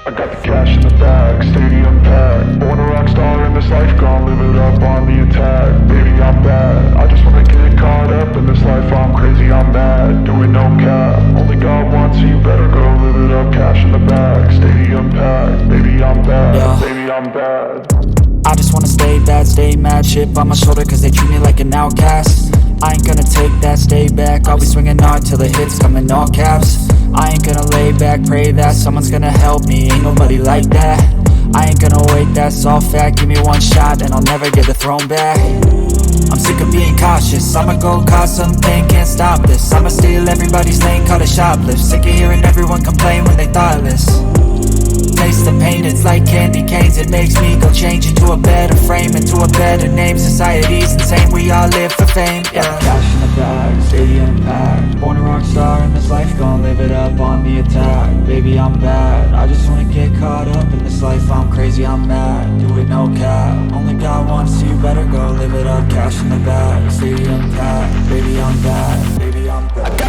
I got the cash in the bag, stadium packed. Born a rock star in this life, gon' live it up on the attack. Baby, I'm bad, I just wanna get caught up in this life. I'm crazy, I'm mad, doing no cap. Only God wants you, better go live it up. Cash in the bag, stadium packed. Baby, I'm bad, Yeah. baby, I'm bad. I just wanna stay bad, stay mad. Chip on my shoulder cause they treat me like an outcast. I ain't gonna take that, stay back. I'll be swinging hard till the hits come in all caps. I ain't gonna lay back, pray that someone's gonna help me. Ain't nobody like that. I ain't gonna wait, that's all fact. Give me one shot and I'll never get the throne back. I'm sick of being cautious, I'ma go cause something, can't stop this. I'ma steal everybody's lane, call it shoplift. Sick of hearing everyone complain when they thoughtless. Taste the pain, it's like candy canes. It makes me go change into a better frame, into a better name. Society's insane, we all live for fame, yeah. Cash in the bag, stadium packed. Born a rock star in this life, gon' live it up on the attack. Baby, I'm bad, I just wanna get caught up in this life. I'm crazy, I'm mad, do it no cap. Only God wants you, better go live it up. Cash in the bag, stadium packed. Baby, I'm bad, baby, I'm bad.